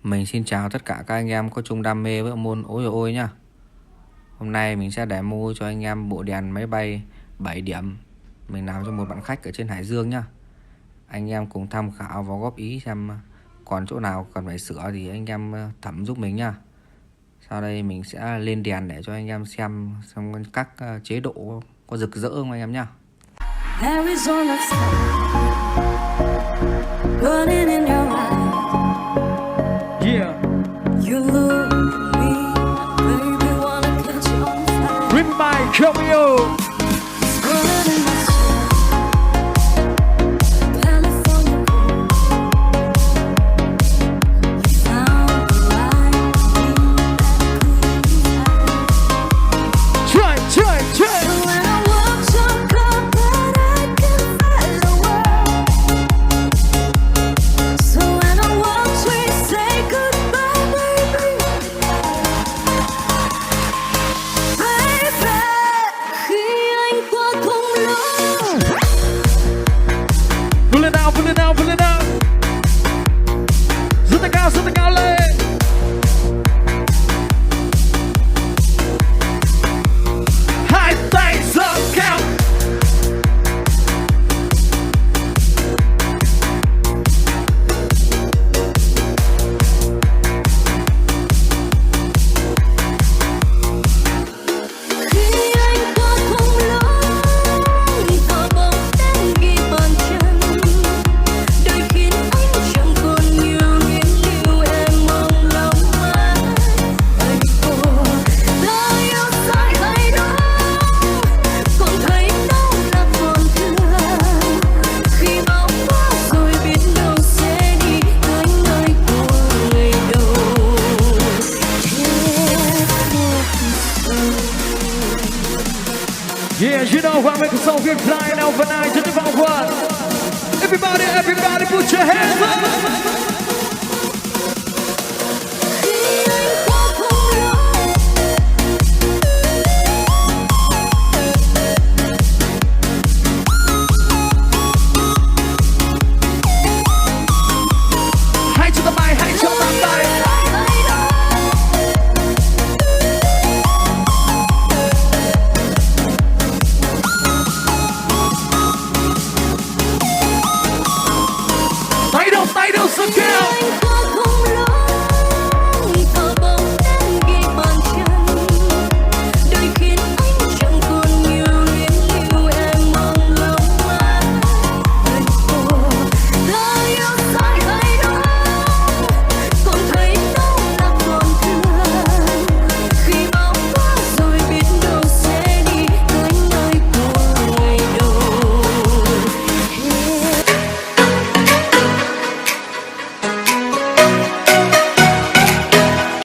Mình xin chào tất cả các anh em có chung đam mê với môn ối ôi nhá. Hôm nay mình sẽ demo cho anh em bộ đèn máy bay 7 điểm. Mình làm cho một bạn khách ở trên Hải Dương nhá. Anh em cùng tham khảo và góp ý xem còn chỗ nào cần phải sửa thì anh em thẩm giúp mình nhá. Sau đây mình sẽ lên đèn để cho anh em xem các chế độ có rực rỡ không anh em nhá. Yeah. You look at me, baby, wanna catch on fire. Rip my cameo. Yeah, you know what, make a song we're flying overnight to the wrong one. Everybody, put your hands up.